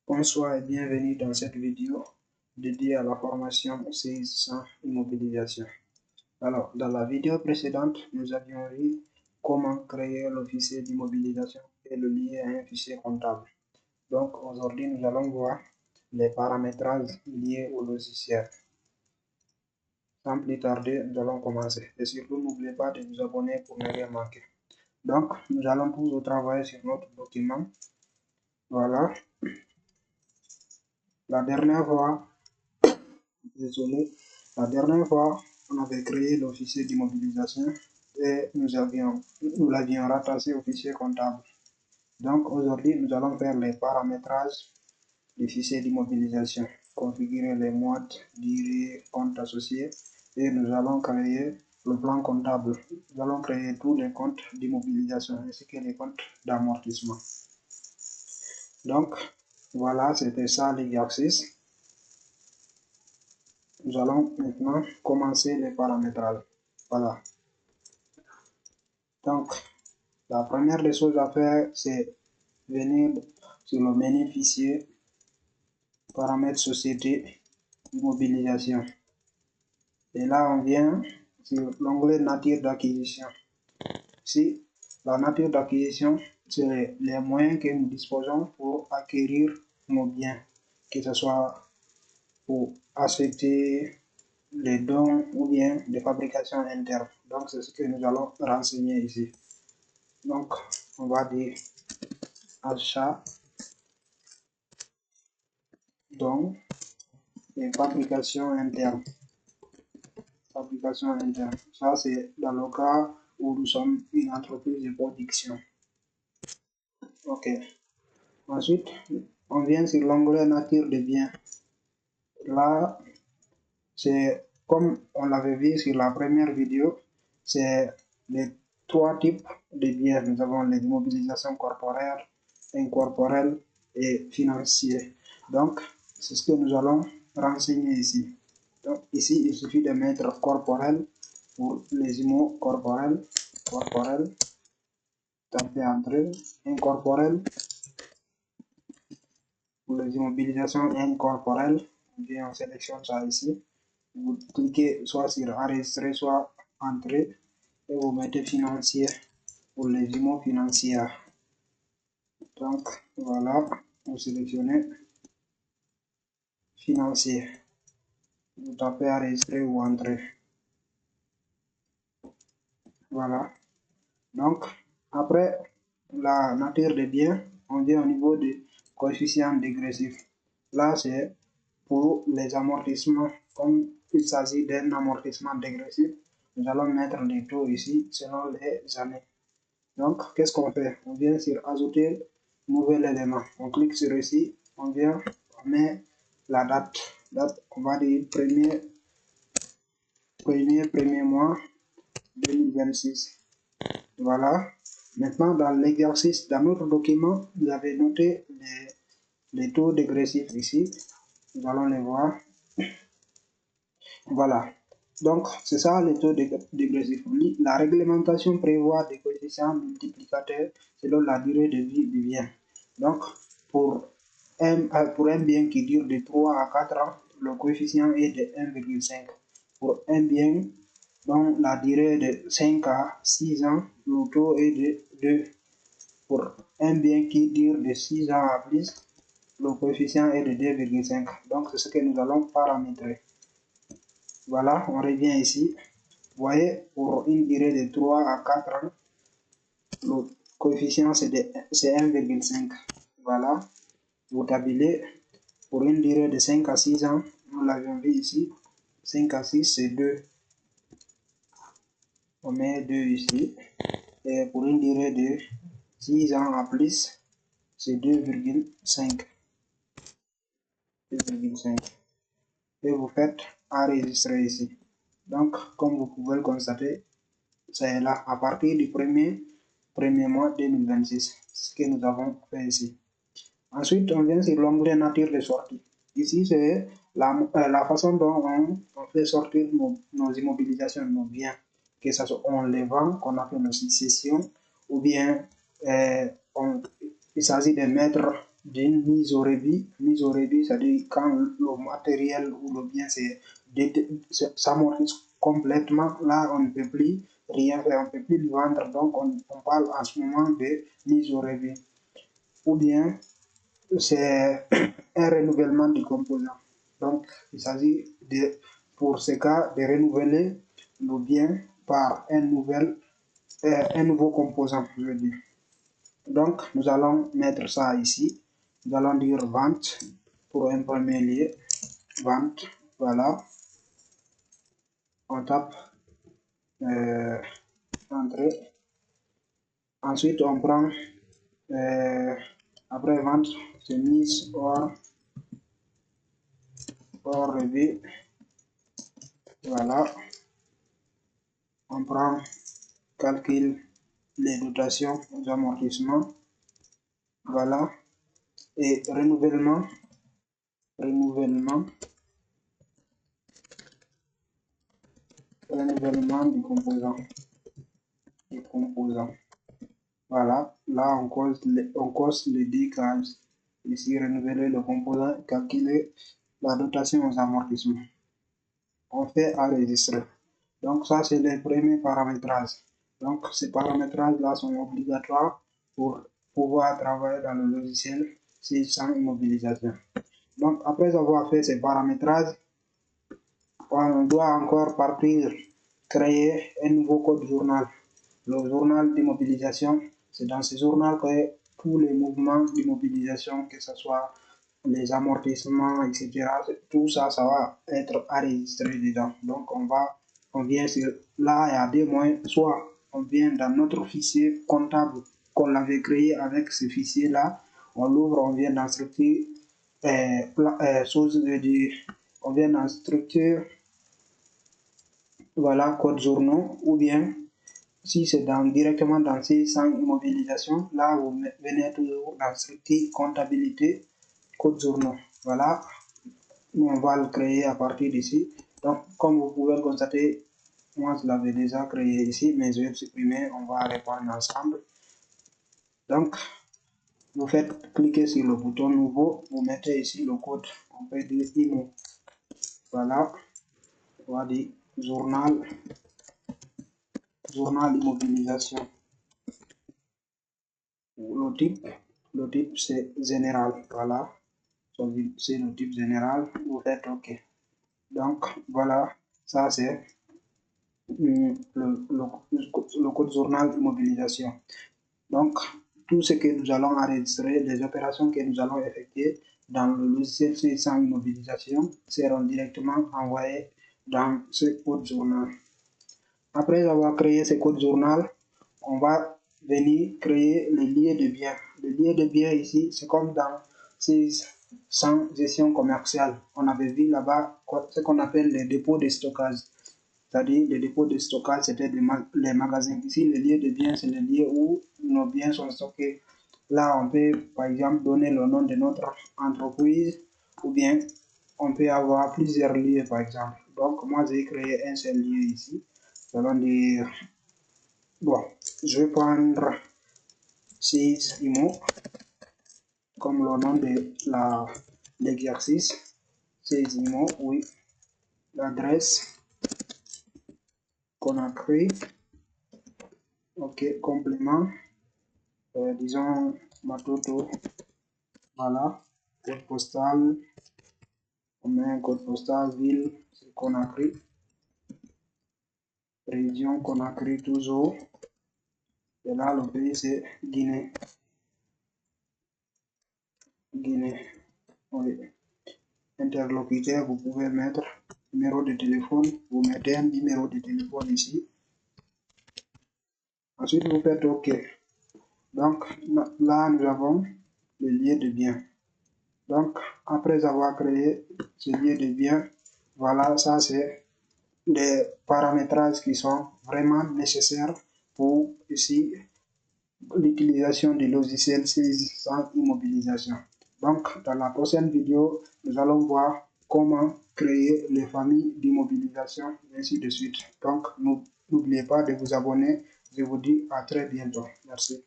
Bonsoir et bienvenue dans cette vidéo dédiée à la formation CIS sans immobilisation. Alors, dans la vidéo précédente, nous avions vu comment créer l'officier d'immobilisation et le lier à un fichier comptable. Donc, aujourd'hui, nous allons voir les paramétrages liés au logiciel. Sans plus tarder, nous allons commencer. Et surtout, n'oubliez pas de vous abonner pour ne rien manquer. Donc, nous allons toujours travailler sur notre document. Voilà. La dernière fois, on avait créé l'officier d'immobilisation et nous l'avions rattaché au fichier comptable. Donc aujourd'hui, nous allons faire les paramétrages du fichier d'immobilisation, configurer les modes, durée, comptes associés et nous allons créer le plan comptable. Nous allons créer tous les comptes d'immobilisation ainsi que les comptes d'amortissement. Donc voilà, c'était ça l'exercice. Nous allons maintenant commencer les paramétrages. Voilà. Donc, la première des choses à faire, c'est venir sur le menu fichier, paramètres société, immobilisation. Et là, on vient sur l'onglet nature d'acquisition. Ici, la nature d'acquisition, c'est les moyens que nous disposons pour acquérir nos biens, que ce soit pour acheter les dons ou bien des fabrications internes. Donc, c'est ce que nous allons renseigner ici. Donc, on va dire achat, dons et fabrication interne. Fabrication interne. Ça, c'est dans le cas où nous sommes une entreprise de production. Ok. Ensuite, on vient sur l'onglet nature de biens. Là, c'est comme on l'avait vu sur la première vidéo, c'est les trois types de biens. Nous avons les immobilisations corporelles, incorporelles et financières. Donc, c'est ce que nous allons renseigner ici. Donc, ici, il suffit de mettre corporel pour les immo corporels, taper entrée, incorporel pour les immobilisations incorporelles. On sélectionne ça ici. Vous cliquez soit sur enregistrer, soit entrer et vous mettez financier pour les immo financières. Donc voilà, vous sélectionnez financier. Vous tapez enregistrer ou entrer. Voilà. Donc après la nature des biens, on vient au niveau du coefficient dégressif. Là, c'est pour les amortissements. Comme il s'agit d'un amortissement dégressif, nous allons mettre les taux ici selon les années. Donc, qu'est-ce qu'on fait? On vient sur ajouter nouvel élément. On clique sur ici, on vient, on met la date. On va dire premier mois 2026. Voilà. Maintenant, dans l'exercice, dans notre document, vous avez noté les taux dégressifs ici. Nous allons les voir. Voilà. Donc, c'est ça les taux dégressifs. La réglementation prévoit des coefficients multiplicateurs selon la durée de vie du bien. Donc, pour un bien qui dure de 3 à 4 ans, le coefficient est de 1,5. Pour un bien dont la durée est de 5 à 6 ans, le taux est de 2. Pour un bien qui dure de 6 ans à plus, le coefficient est de 2,5. Donc, c'est ce que nous allons paramétrer. Voilà, on revient ici. Vous voyez, pour une durée de 3 à 4 ans, le coefficient c'est 1,5. Voilà, vous tabulez. Pour une durée de 5 à 6 ans, nous l'avions vu ici. 5 à 6, c'est 2. On met 2 ici. Et pour une durée de 6 ans à plus, c'est 2,5. Et vous faites enregistrer ici. Donc, comme vous pouvez le constater, c'est là à partir du premier mois 2026, ce que nous avons fait ici. Ensuite, on vient sur l'onglet nature de sortie. Ici, c'est la façon dont on fait sortir nos immobilisations, nos biens, que ce soit on les vend, qu'on a fait nos successions, ou bien il s'agit de mettre d'une mise au rébit. Mise au rébit, c'est-à-dire quand le matériel ou le bien s'amortisse complètement, là on ne peut plus rien faire, on ne peut plus le vendre, donc on parle en ce moment de mise au rébit. Ou bien c'est un renouvellement du composant. Donc il s'agit de, pour ce cas, de renouveler le bien par un nouveau composant, je veux dire. Donc, nous allons mettre ça ici. Nous allons dire vente pour un premier lieu. Vente, voilà. On tape entrée. Ensuite, on prend, après vente, c'est mise hors revue. Voilà. On prend calcul les dotations aux amortissements. Voilà. Et renouvellement du composant. Voilà, là on cause les deux cases. Ici, renouveler le composant, calculer la dotation aux amortissements. On fait enregistrer. Donc ça, c'est les premiers paramétrages. Donc ces paramétrages-là sont obligatoires pour pouvoir travailler dans le logiciel sans immobilisation. Donc après avoir fait ces paramétrages, on doit encore partir créer un nouveau code journal. Le journal d'immobilisation, c'est dans ce journal que tous les mouvements d'immobilisation, que ce soit les amortissements, etc., tout ça, ça va être enregistré dedans. Donc on vient sur, là, il y a deux moyens, soit on vient dans notre fichier comptable qu'on avait créé avec ce fichier-là, on l'ouvre, on vient dans structure, on vient dans structure, voilà, code journaux, ou bien si c'est directement dans ces 100 immobilisations, là vous venez toujours dans structure comptabilité, code journaux. Voilà, nous on va le créer à partir d'ici. Donc comme vous pouvez le constater, moi je l'avais déjà créé ici, mais je vais le supprimer, on va répondre ensemble. Donc vous faites cliquer sur le bouton nouveau, vous mettez ici le code, on peut dire IMO. Voilà, on va dire journal immobilisation. Le type c'est général, voilà, c'est le type général, vous faites OK. Donc voilà, ça c'est le code journal immobilisation. Donc tout ce que nous allons enregistrer, les opérations que nous allons effectuer dans le logiciel C100 immobilisation seront directement envoyées dans ce code journal. Après avoir créé ce code journal, on va venir créer le lieu de bien. Le lieu de bien ici, c'est comme dans sans gestion commerciale. On avait vu là-bas ce qu'on appelle les dépôts de stockage. C'est-à-dire les dépôts de stockage, c'était les magasins. Ici, le lieu de bien, c'est le lieu où nos biens sont stockés. Là, on peut par exemple donner le nom de notre entreprise ou bien on peut avoir plusieurs lieux par exemple. Donc, moi, j'ai créé un seul lieu ici. Nous allons dire, bon, je vais prendre 6 IMO comme le nom de l'exercice. 6 IMO, oui. L'adresse Conakry. Ok, complément. Disons Matoto. Voilà. Code postal. On met un code postal, ville, c'est Conakry. Région Conakry toujours. Et là, le pays, c'est Guinée. Oui. Interlocuteur, vous pouvez mettre numéro de téléphone. Vous mettez un numéro de téléphone ici. Ensuite, vous faites OK. Donc, là, nous avons le lieu de bien. Donc, après avoir créé ce lieu de bien, voilà, ça c'est des paramétrages qui sont vraiment nécessaires pour ici l'utilisation du logiciel sans immobilisation. Donc, dans la prochaine vidéo, nous allons voir comment créer les familles d'immobilisation, ainsi de suite. Donc, n'oubliez pas de vous abonner. Je vous dis à très bientôt. Merci.